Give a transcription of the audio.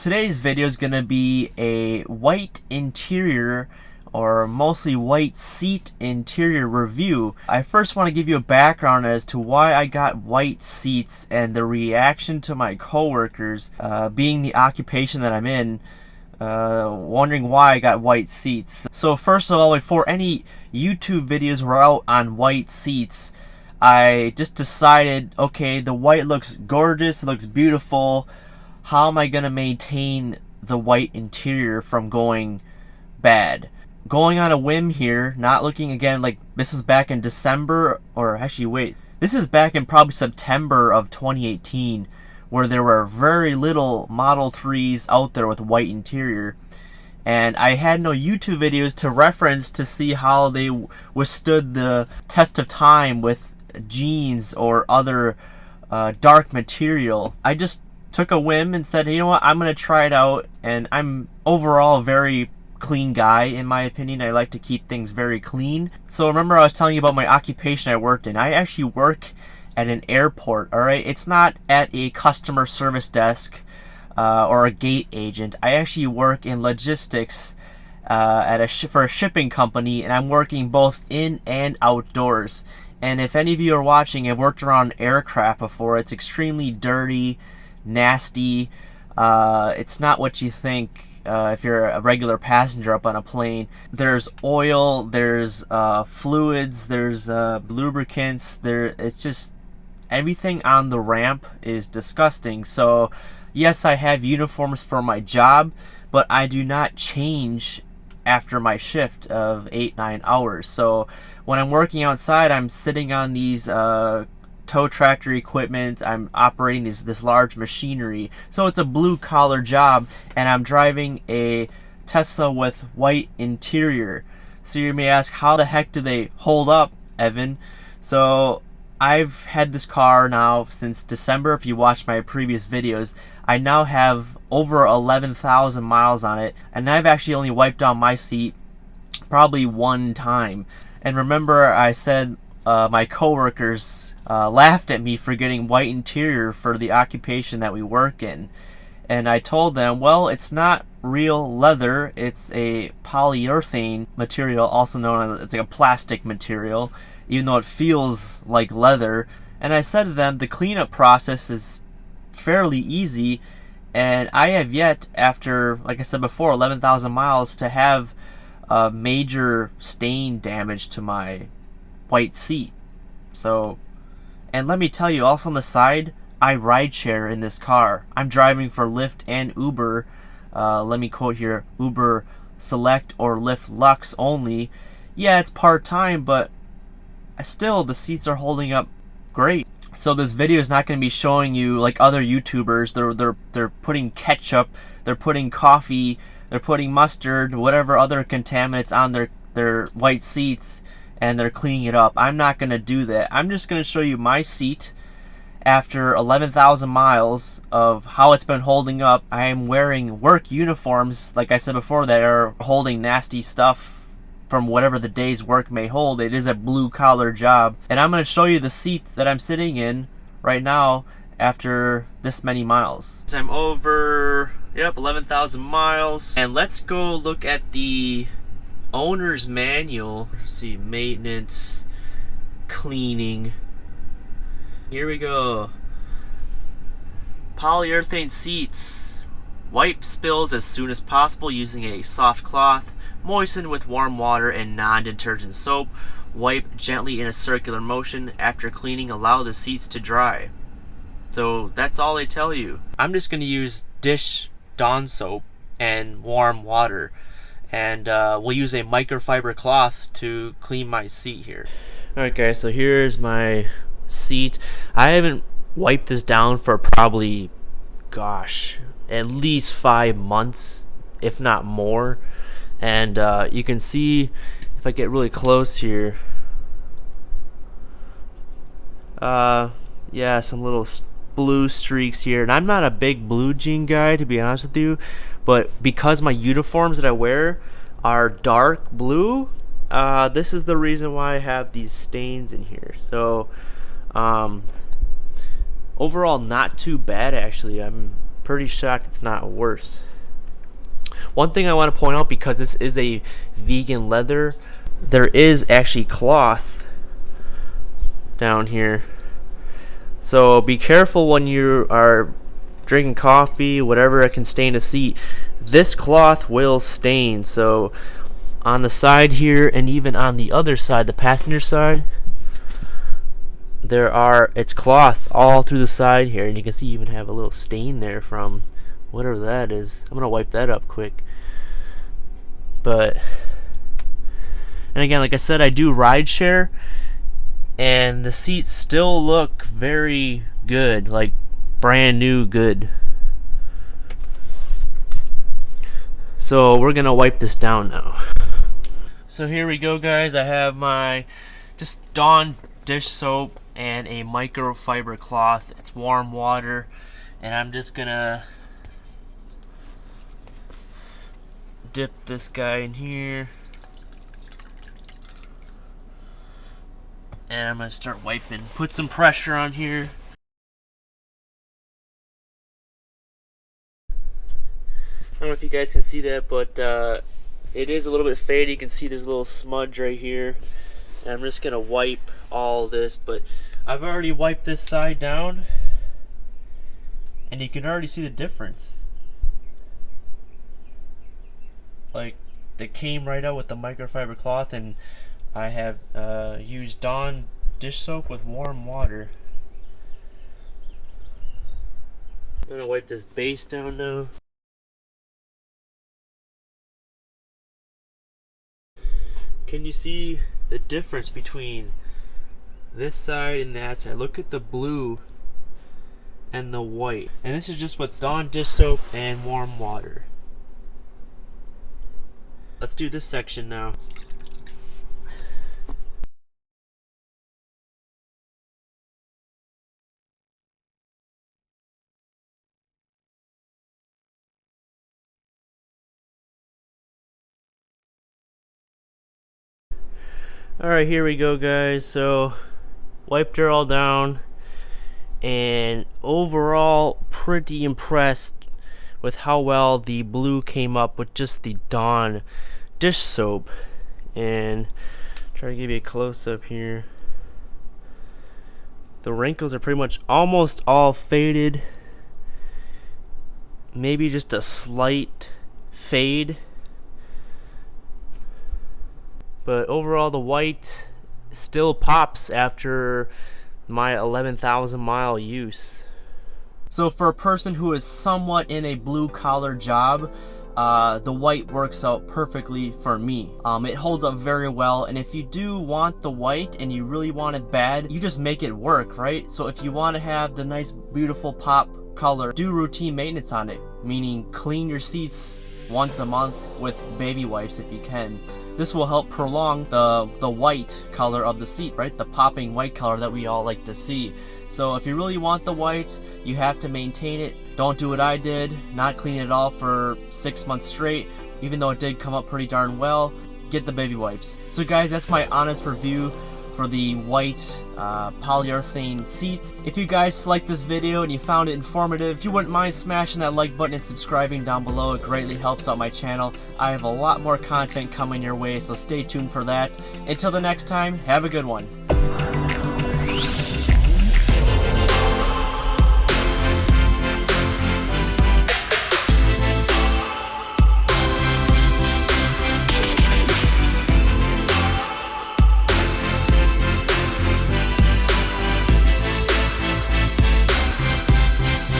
Today's video is going to be a white interior or mostly white seat interior review. I first want to give you a background as to why I got white seats and the reaction to my coworkers, being the occupation that I'm in, wondering why I got white seats. So first of all, before any YouTube videos were out on white seats, I just decided, okay, the white looks gorgeous, it looks beautiful. How am I going to maintain the white interior from going bad? Going on a whim here, not looking again, like this is back in December, or actually wait, this is back in probably September of 2018, where there were very little Model 3s out there with white interior. And I had no YouTube videos to reference to see how they withstood the test of time with jeans or other dark material. I just took a whim and said, you know what, I'm going to try it out. And I'm overall a very clean guy, in my opinion. I like to keep things very clean. So remember I was telling you about my occupation I worked in. I actually work at an airport, alright? It's not at a customer service desk or a gate agent. I actually work in logistics for a shipping company, and I'm working both in and outdoors. And if any of you are watching, I've worked around aircraft before. It's extremely dirty, nasty. It's not what you think if you're a regular passenger up on a plane. There's oil, there's fluids, there's lubricants. It's just everything on the ramp is disgusting. So yes, I have uniforms for my job, but I do not change after my shift of 8-9 hours. So when I'm working outside, I'm sitting on these tow tractor equipment. I'm operating this large machinery, so it's a blue collar job, and I'm driving a Tesla with white interior. So you may ask, how the heck do they hold up, Evan? So I've had this car now since December. If you watch my previous videos, I now have over 11,000 miles on it, and I've actually only wiped down my seat probably one time. And remember, I said my coworkers laughed at me for getting white interior for the occupation that we work in. And I told them, well, it's not real leather, it's a polyurethane material, also known as, it's like a plastic material, even though it feels like leather. And I said to them, the cleanup process is fairly easy, and I have yet, after, like I said before, 11,000 miles, to have major stain damage to my white seat. So, and let me tell you, also on the side, I rideshare in this car. I'm driving for Lyft and Uber. Let me quote here, Uber Select or Lyft Lux only. Yeah, it's part-time, but still the seats are holding up great. So this video is not going to be showing you like other YouTubers. They're putting ketchup, they're putting coffee, they're putting mustard, whatever other contaminants on their white seats, and they're cleaning it up. I'm not going to do that. I'm just going to show you my seat after 11,000 miles of how it's been holding up. I am wearing work uniforms, like I said before, that are holding nasty stuff from whatever the day's work may hold. It is a blue collar job. And I'm going to show you the seat that I'm sitting in right now after this many miles. I'm over, 11,000 miles. And let's go look at the owner's manual. Let's see, maintenance, cleaning. Here we go. Polyurethane seats. Wipe spills as soon as possible using a soft cloth. Moisten with warm water and non-detergent soap. Wipe gently in a circular motion. After cleaning, allow the seats to dry. So that's all they tell you. I'm just going to use dish Dawn soap and warm water. And we'll use a microfiber cloth to clean my seat here. Alright guys, so here's my seat. I haven't wiped this down for probably, gosh, at least 5 months, if not more. And you can see, if I get really close here, yeah, some little blue streaks here. And I'm not a big blue jean guy, to be honest with you, but because my uniforms that I wear are dark blue, this is the reason why I have these stains in here. So overall, not too bad actually. I'm pretty shocked it's not worse. One thing I want to point out, because this is a vegan leather, there is actually cloth down here. So be careful when you are drinking coffee, whatever, it can stain the seat. This cloth will stain. So on the side here, and even on the other side, the passenger side, it's cloth all through the side here, and you can see you even have a little stain there from whatever that is. I'm gonna wipe that up quick. And again, like I said, I do ride share, and the seats still look very good, like brand new good. So we're gonna wipe this down now. So here we go, guys. I have my just Dawn dish soap and a microfiber cloth. It's warm water, and I'm just gonna dip this guy in here, and I'm gonna start wiping. Put some pressure on here. I don't know if you guys can see that, but it is a little bit faded. You can see there's a little smudge right here. And I'm just gonna wipe all this, but I've already wiped this side down, and you can already see the difference. Like, they came right out with the microfiber cloth, and I have used Dawn dish soap with warm water. I'm gonna wipe this base down now. Can you see the difference between this side and that side? Look at the blue and the white. And this is just with Dawn dish soap and warm water. Let's do this section now. Alright, here we go, guys. So wiped her all down, and overall pretty impressed with how well the blue came up with just the Dawn dish soap. And try to give you a close-up here. The wrinkles are pretty much almost all faded, maybe just a slight fade. But overall, the white still pops after my 11,000 mile use. So for a person who is somewhat in a blue collar job, the white works out perfectly for me. It holds up very well, and if you do want the white and you really want it bad, you just make it work, right? So if you want to have the nice beautiful pop color, do routine maintenance on it, meaning clean your seats once a month with baby wipes if you can. This will help prolong the white color of the seat, right? The popping white color that we all like to see. So if you really want the white, you have to maintain it. Don't do what I did, not clean it all for 6 months straight, even though it did come up pretty darn well. Get the baby wipes. So guys, that's my honest review for the white polyurethane seats. If you guys liked this video and you found it informative, if you wouldn't mind smashing that like button and subscribing down below, it greatly helps out my channel. I have a lot more content coming your way, so stay tuned for that. Until the next time, have a good one.